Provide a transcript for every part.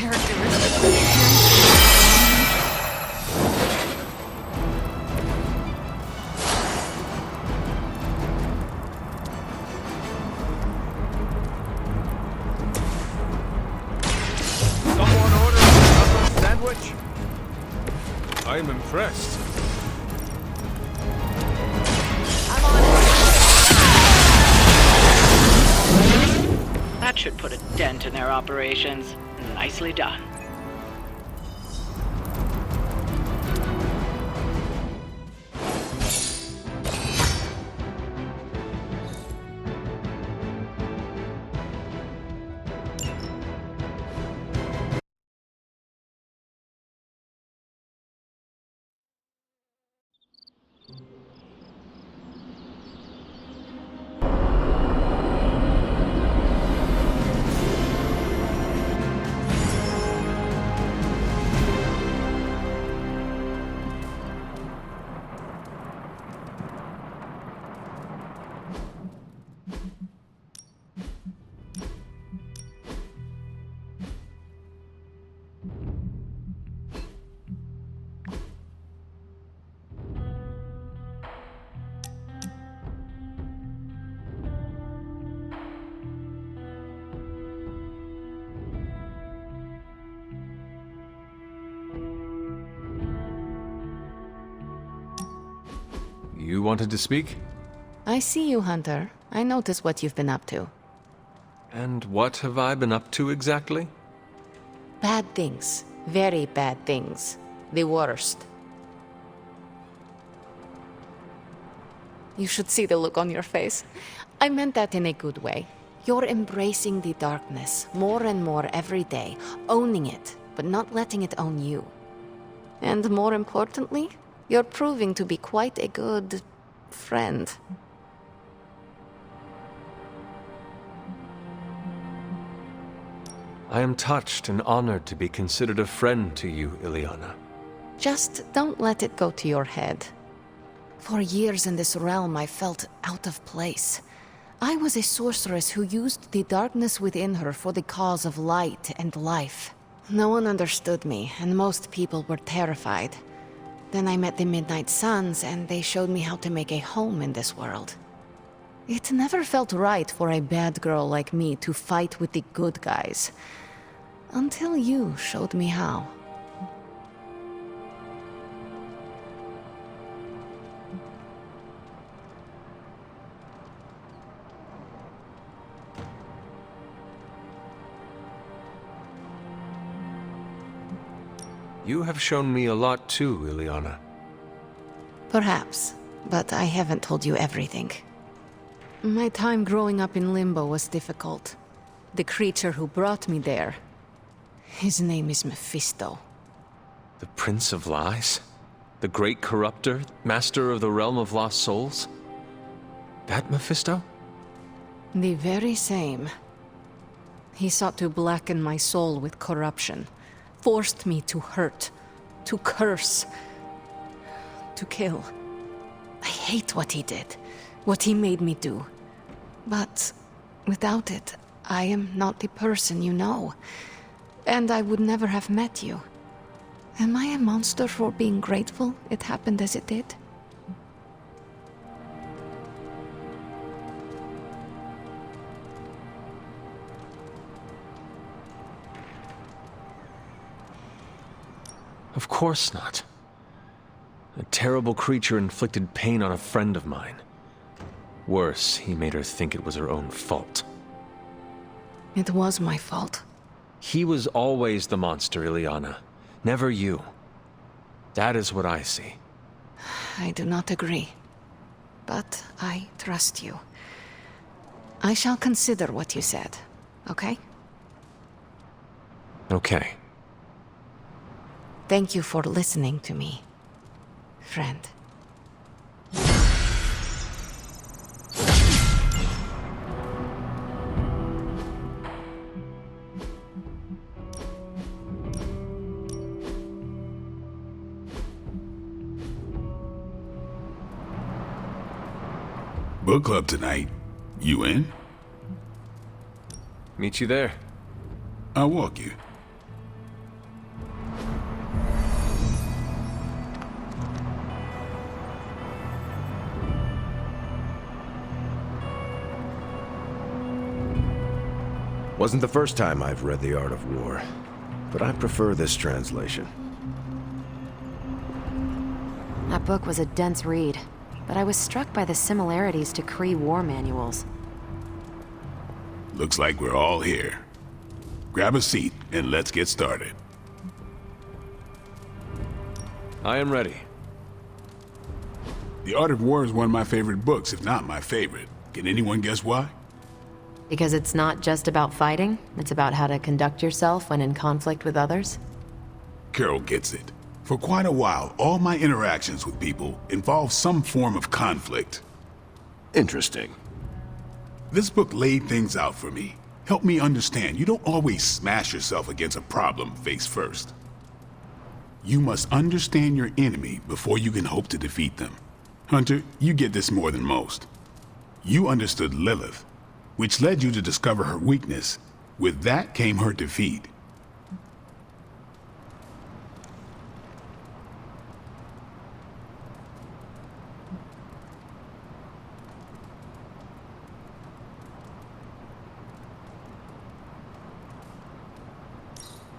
Someone order another sandwich? I'm impressed. That should put a dent in their operations. Nicely done. You wanted to speak? I see you, Hunter. I notice what you've been up to. And what have I been up to exactly? Bad things. Very bad things. The worst. You should see the look on your face. I meant that in a good way. You're embracing the darkness more and more every day, owning it, but not letting it own you. And more importantly, you're proving to be quite a good friend. I am touched and honored to be considered a friend to you, Ileana. Just don't let it go to your head. For years in this realm, I felt out of place. I was a sorceress who used the darkness within her for the cause of light and life. No one understood me, and most people were terrified. Then I met the Midnight Suns, and they showed me how to make a home in this world. It never felt right for a bad girl like me to fight with the good guys. Until you showed me how. You have shown me a lot too, Ileana. Perhaps, but I haven't told you everything. My time growing up in Limbo was difficult. The creature who brought me there, his name is Mephisto. The Prince of Lies? The Great Corruptor? Master of the Realm of Lost Souls? That Mephisto? The very same. He sought to blacken my soul with corruption. Forced me to hurt, to curse, to kill. I hate what he did, what he made me do. But without it, I am not the person you know. And I would never have met you. Am I a monster for being grateful it happened as it did? Of course not. A terrible creature inflicted pain on a friend of mine. Worse, he made her think it was her own fault. It was my fault. He was always the monster, Ileana. Never you. That is what I see. I do not agree. But I trust you. I shall consider what you said, okay? Okay. Thank you for listening to me, friend. Book club tonight. You in? Meet you there. I'll walk you. Wasn't the first time I've read The Art of War, but I prefer this translation. That book was a dense read, but I was struck by the similarities to Kree war manuals. Looks like we're all here. Grab a seat and let's get started. I am ready. The Art of War is one of my favorite books, if not my favorite. Can anyone guess why? Because it's not just about fighting, it's about how to conduct yourself when in conflict with others. Carol gets it. For quite a while, all my interactions with people involve some form of conflict. Interesting. This book laid things out for me. Helped me understand you don't always smash yourself against a problem face first. You must understand your enemy before you can hope to defeat them. Hunter, you get this more than most. You understood Lilith, which led you to discover her weakness. With that came her defeat.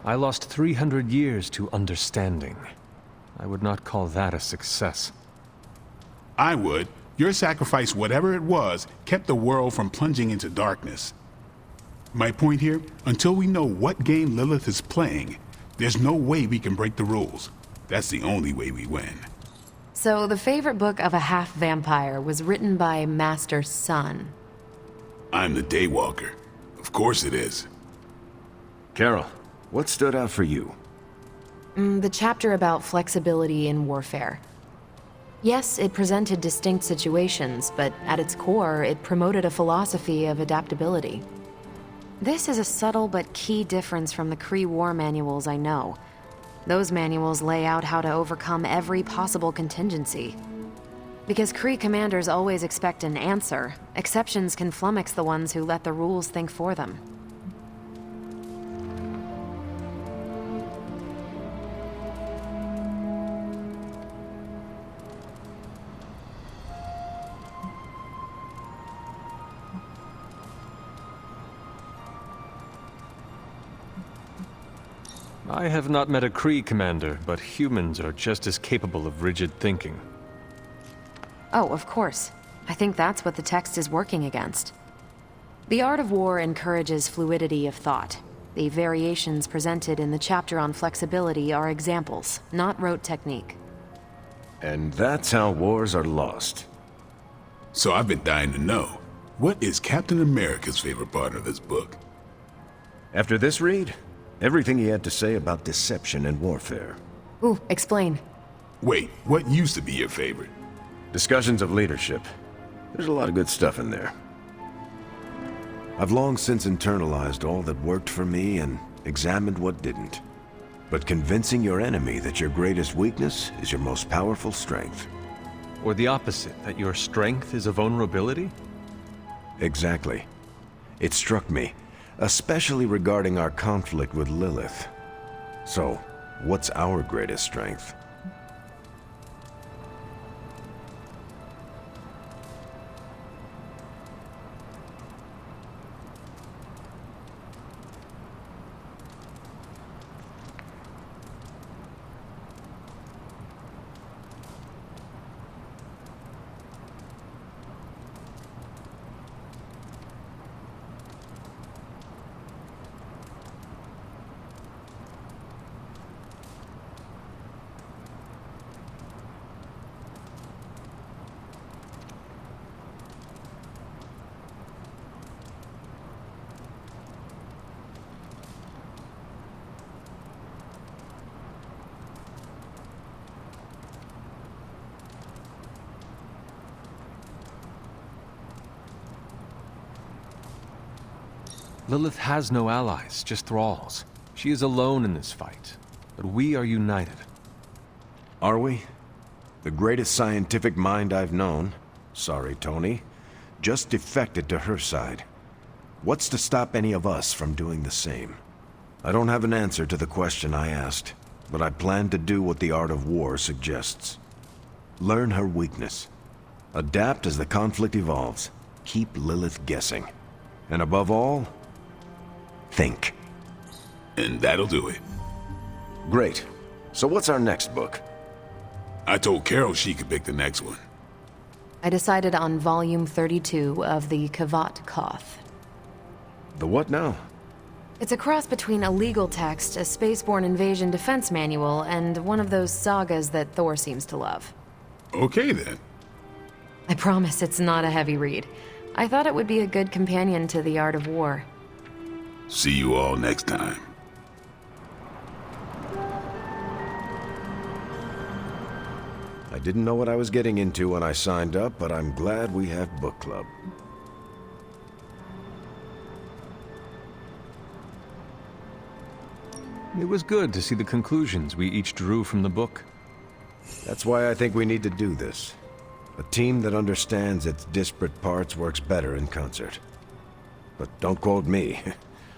I lost 300 years to understanding. I would not call that a success. I would. Your sacrifice, whatever it was, kept the world from plunging into darkness. My point here, until we know what game Lilith is playing, there's no way we can break the rules. That's the only way we win. So the favorite book of a half-vampire was written by Master Sun. I'm the Daywalker. Of course it is. Carol, what stood out for you? The chapter about flexibility in warfare. Yes, it presented distinct situations, but at its core, it promoted a philosophy of adaptability. This is a subtle but key difference from the Kree war manuals I know. Those manuals lay out how to overcome every possible contingency. Because Kree commanders always expect an answer, exceptions can flummox the ones who let the rules think for them. I have not met a Kree commander, but humans are just as capable of rigid thinking. Oh, of course. I think that's what the text is working against. The Art of War encourages fluidity of thought. The variations presented in the chapter on flexibility are examples, not rote technique. And that's how wars are lost. So I've been dying to know, what is Captain America's favorite part of this book? After this read, everything he had to say about deception and warfare. Ooh, explain. Wait, what used to be your favorite? Discussions of leadership. There's a lot of good stuff in there. I've long since internalized all that worked for me and examined what didn't. But convincing your enemy that your greatest weakness is your most powerful strength. Or the opposite, that your strength is a vulnerability? Exactly. It struck me, especially regarding our conflict with Lilith. So, what's our greatest strength? Lilith has no allies, just thralls. She is alone in this fight, but we are united. Are we? The greatest scientific mind I've known, sorry Tony, just defected to her side. What's to stop any of us from doing the same? I don't have an answer to the question I asked, but I plan to do what the Art of War suggests. Learn her weakness. Adapt as the conflict evolves. Keep Lilith guessing. And above all, think. And that'll do it. Great. So what's our next book? I told Carol she could pick the next one. I decided on volume 32 of the Kavat Koth. The what now? It's a cross between a legal text, a spaceborne invasion defense manual, and one of those sagas that Thor seems to love. Okay then. I promise it's not a heavy read. I thought it would be a good companion to The Art of War. See you all next time. I didn't know what I was getting into when I signed up, but I'm glad we have book club. It was good to see the conclusions we each drew from the book. That's why I think we need to do this. A team that understands its disparate parts works better in concert. But don't quote me.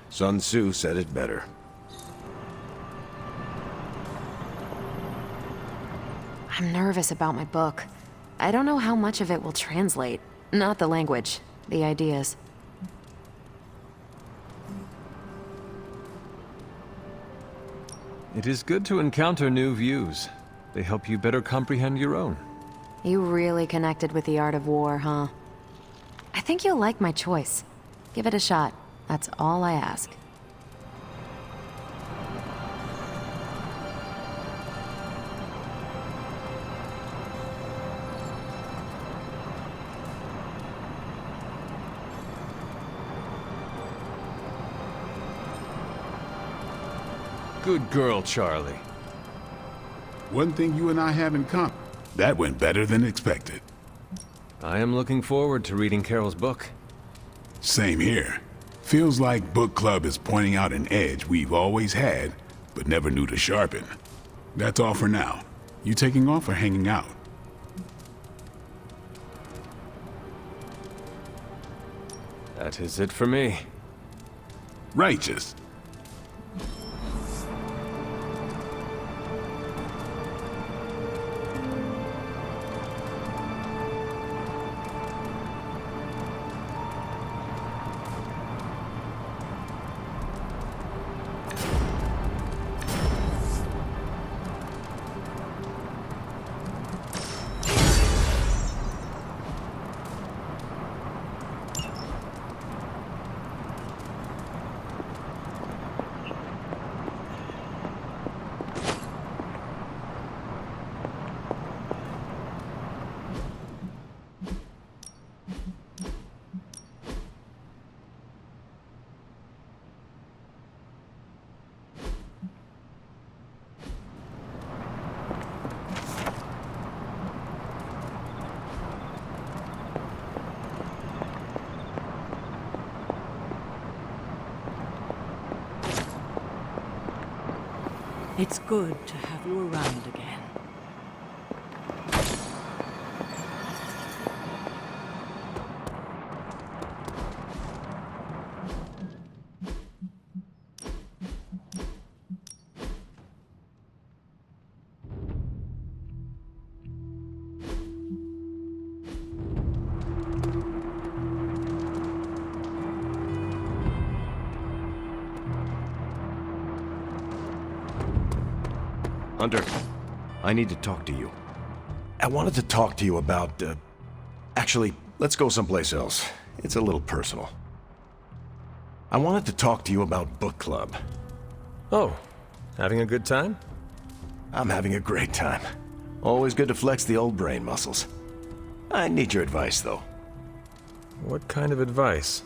Sun Tzu said it better. I'm nervous about my book. I don't know how much of it will translate. Not the language, the ideas. It is good to encounter new views. They help you better comprehend your own. You really connected with The Art of War, huh? I think you'll like my choice. Give it a shot. That's all I ask. Good girl, Charlie. One thing you and I have in common. That went better than expected. I am looking forward to reading Carol's book. Same here. Feels like book club is pointing out an edge we've always had, but never knew to sharpen. That's all for now. You taking off or hanging out? That is it for me. Righteous. It's good to have you around again. Hunter, I need to talk to you. I wanted to talk to you about, actually, let's go someplace else. It's a little personal. I wanted to talk to you about book club. Oh, having a good time? I'm having a great time. Always good to flex the old brain muscles. I need your advice, though. What kind of advice?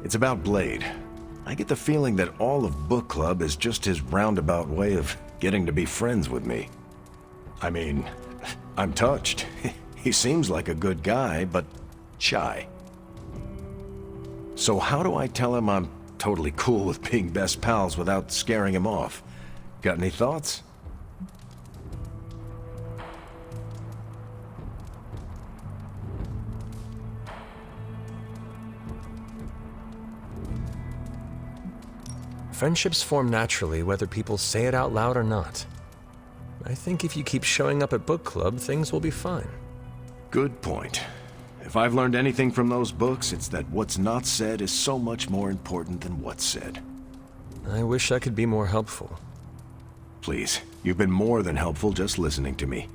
It's about Blade. I get the feeling that all of book club is just his roundabout way of getting to be friends with me. I mean, I'm touched. He seems like a good guy, but shy. So how do I tell him I'm totally cool with being best pals without scaring him off? Got any thoughts? Friendships form naturally whether people say it out loud or not. I think if you keep showing up at book club, things will be fine. Good point. If I've learned anything from those books, it's that what's not said is so much more important than what's said. I wish I could be more helpful. Please, you've been more than helpful just listening to me.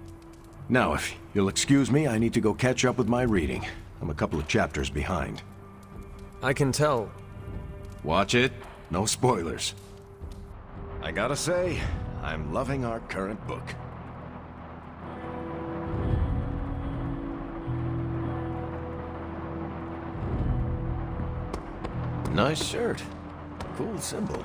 Now, if you'll excuse me, I need to go catch up with my reading. I'm a couple of chapters behind. I can tell. Watch it. No spoilers. I gotta say, I'm loving our current book. Nice shirt. Cool symbol.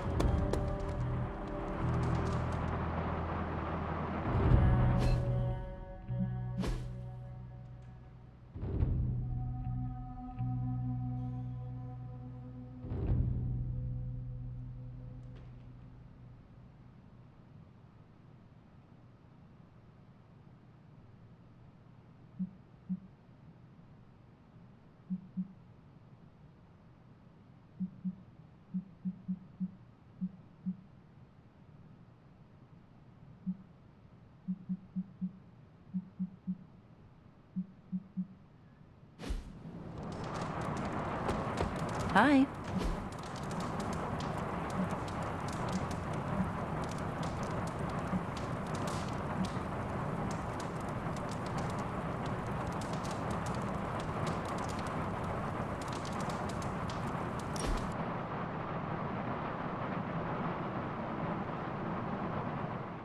Hi.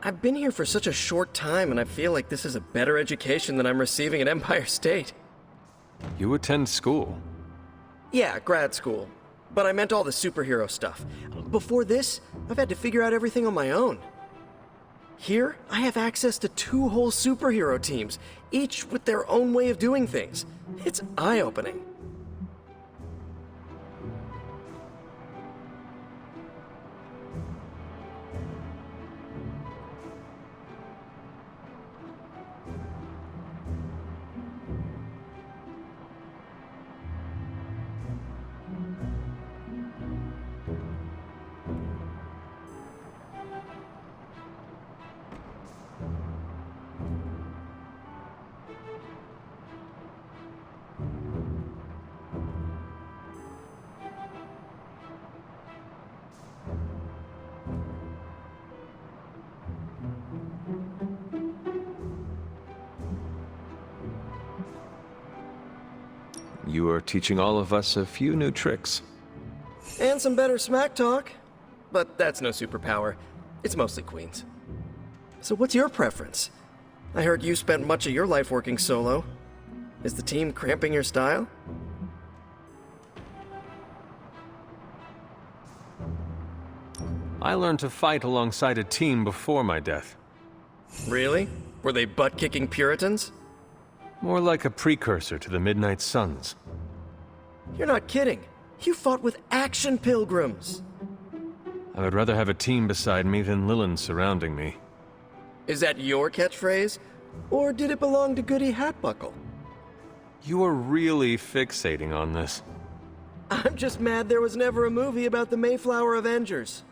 I've been here for such a short time, and I feel like this is a better education than I'm receiving at Empire State. You attend school. Yeah, grad school. But I meant all the superhero stuff. Before this, I've had to figure out everything on my own. Here, I have access to 2 whole superhero teams, each with their own way of doing things. It's eye-opening. You are teaching all of us a few new tricks. And some better smack talk. But that's no superpower. It's mostly Queen's. So what's your preference? I heard you spent much of your life working solo. Is the team cramping your style? I learned to fight alongside a team before my death. Really? Were they butt-kicking Puritans? More like a precursor to the Midnight Suns. You're not kidding. You fought with action pilgrims. I would rather have a team beside me than Lilin surrounding me. Is that your catchphrase? Or did it belong to Goody Hatbuckle? You are really fixating on this. I'm just mad there was never a movie about the Mayflower Avengers.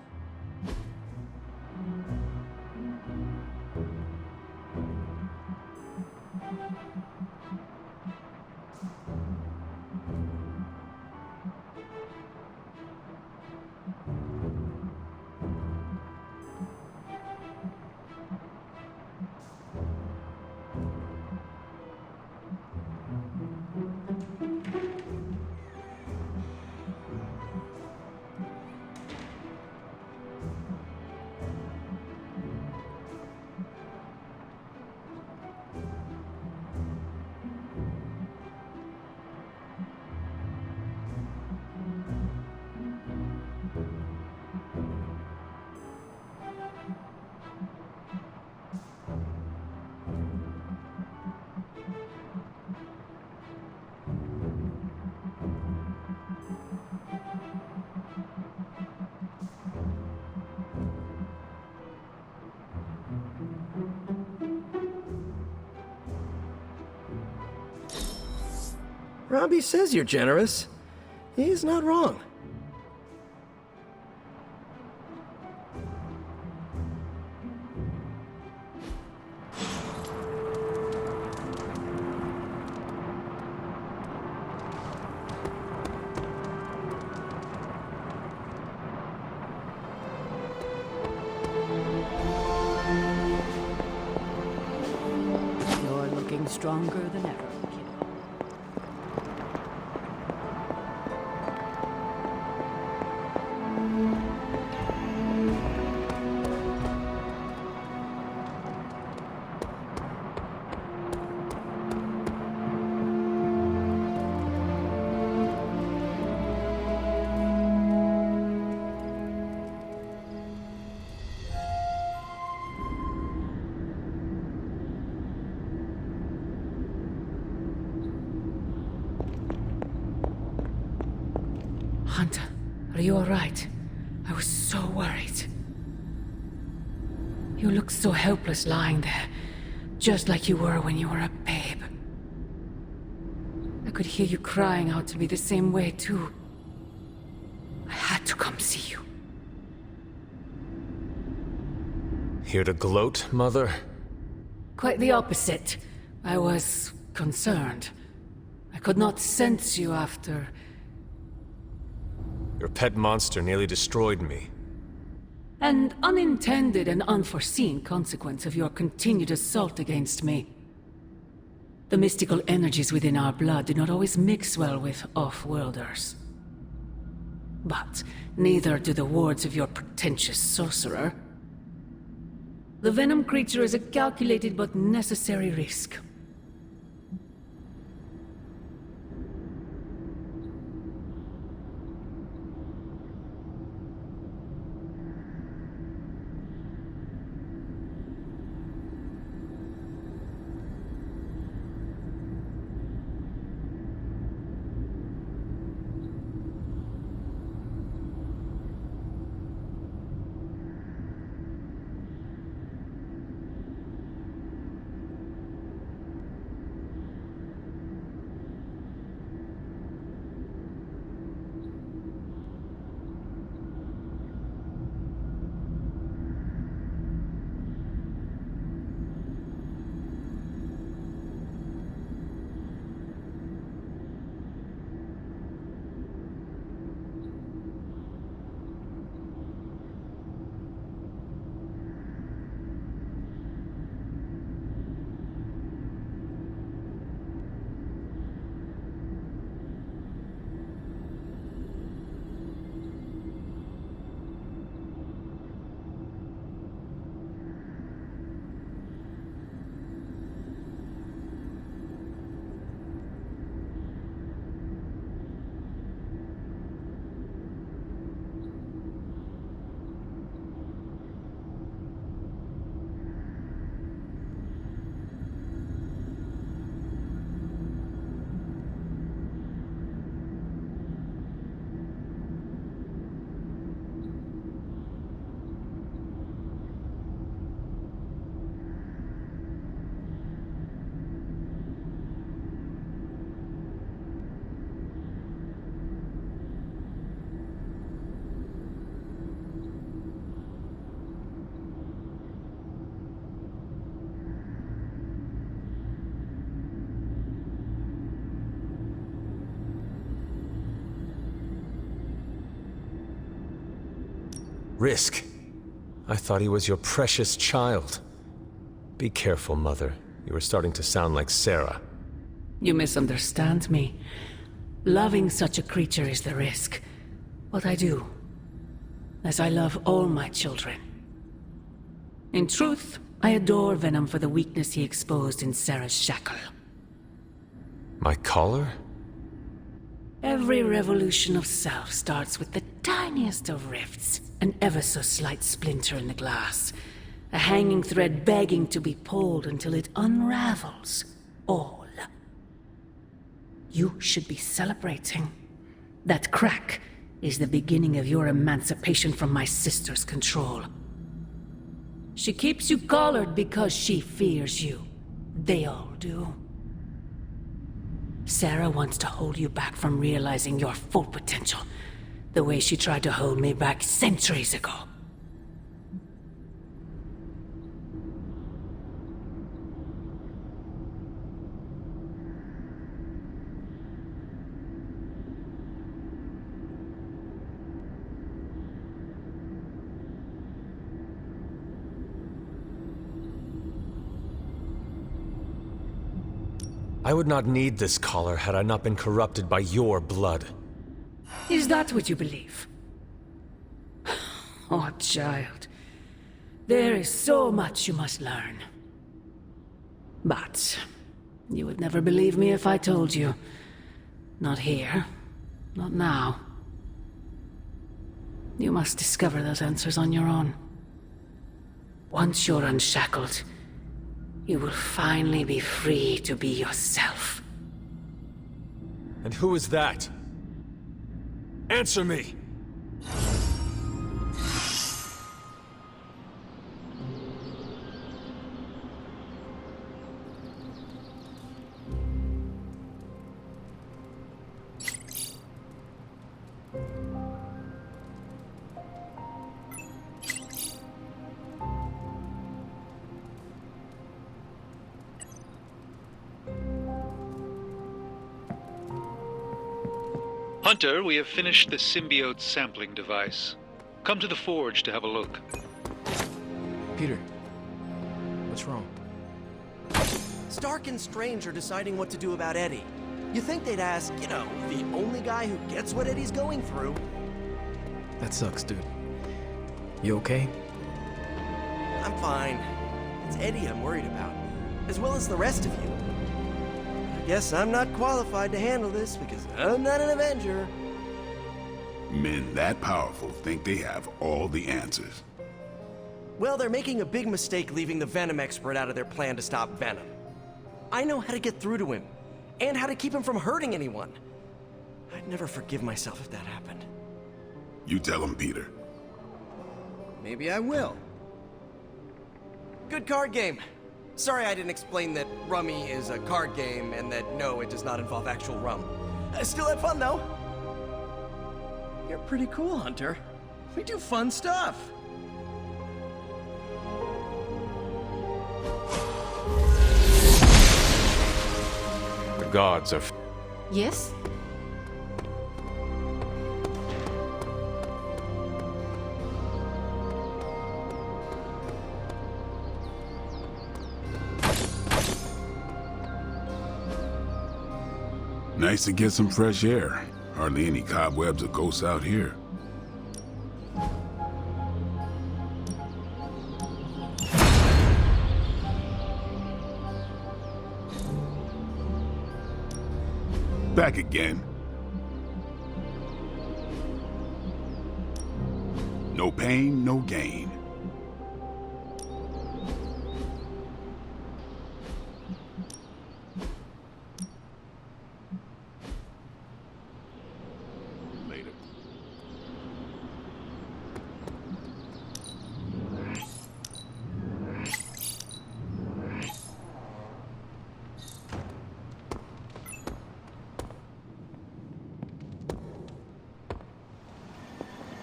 Robbie says you're generous. He's not wrong. stronger than ever, kid. Hunter, are you alright? I was so worried. You look so helpless lying there, just like you were when you were a babe. I could hear you crying out to me the same way, too. I had to come see you. Here to gloat, Mother? Quite the opposite. I was concerned. I could not sense you after... Your pet monster nearly destroyed me. An unintended and unforeseen consequence of your continued assault against me. The mystical energies within our blood do not always mix well with off-worlders. But neither do the wards of your pretentious sorcerer. The venom creature is a calculated but necessary risk. Risk. I thought he was your precious child. Be careful, Mother. You are starting to sound like Sarah. You misunderstand me. Loving such a creature is the risk. But I do. As I love all my children. In truth, I adore Venom for the weakness he exposed in Sarah's shackle. My collar? Every revolution of self starts with the tiniest of rifts. An ever so slight splinter in the glass. A hanging thread begging to be pulled until it unravels. All. You should be celebrating. That crack is the beginning of your emancipation from my sister's control. She keeps you collared because she fears you. They all do. Sarah wants to hold you back from realizing your full potential. The way she tried to hold me back centuries ago. I would not need this collar had I not been corrupted by your blood. Is that what you believe? Oh, child. There is so much you must learn. But you would never believe me if I told you. Not here. Not now. You must discover those answers on your own. Once you're unshackled, you will finally be free to be yourself. And who is that? Answer me! Hunter, we have finished the symbiote sampling device. Come to the forge to have a look. Peter, what's wrong? Stark and Strange are deciding what to do about Eddie. You think they'd ask, you know, the only guy who gets what Eddie's going through. That sucks, dude. You okay? I'm fine. It's Eddie I'm worried about, as well as the rest of you. I guess I'm not qualified to handle this because I'm not an Avenger. Men that powerful think they have all the answers. Well, they're making a big mistake leaving the Venom expert out of their plan to stop Venom. I know how to get through to him, and how to keep him from hurting anyone. I'd never forgive myself if that happened. You tell him, Peter. Maybe I will. Good card game. Sorry I didn't explain that Rummy is a card game and that no, it does not involve actual rum. I still had fun though. You're pretty cool, Hunter. We do fun stuff. The gods are... Yes? Nice to get some fresh air. Hardly any cobwebs or ghosts out here. Back again. No pain, no gain. Later.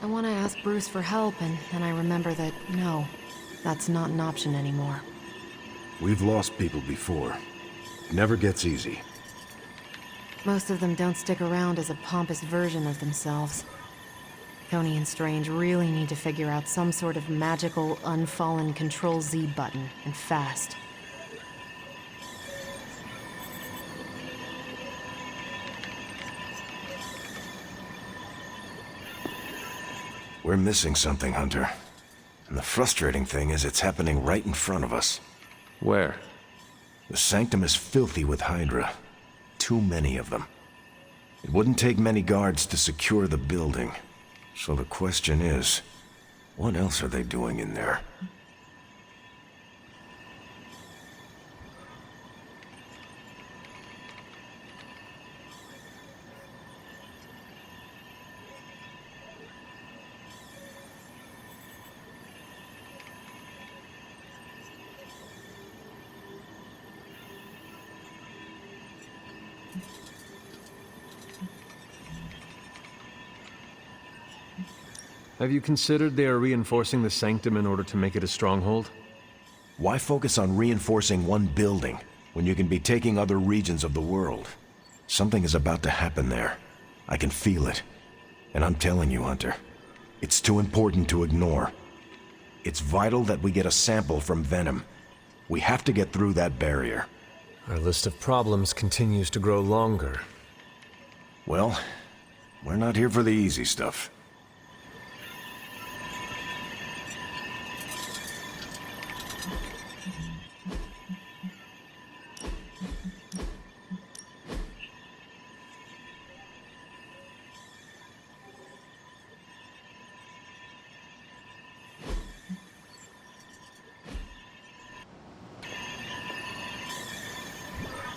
I want to ask Bruce for help, and then I remember that, no, that's not an option anymore. We've lost people before. It never gets easy. Most of them don't stick around as a pompous version of themselves. Tony and Strange really need to figure out some sort of magical, unfallen Control-Z button, and fast. We're missing something, Hunter. And the frustrating thing is it's happening right in front of us. Where? The Sanctum is filthy with Hydra. Too many of them. It wouldn't take many guards to secure the building. So the question is, what else are they doing in there? Have you considered they are reinforcing the Sanctum in order to make it a stronghold? Why focus on reinforcing one building when you can be taking other regions of the world? Something is about to happen there. I can feel it. And I'm telling you, Hunter, it's too important to ignore. It's vital that we get a sample from Venom. We have to get through that barrier. Our list of problems continues to grow longer. Well, we're not here for the easy stuff.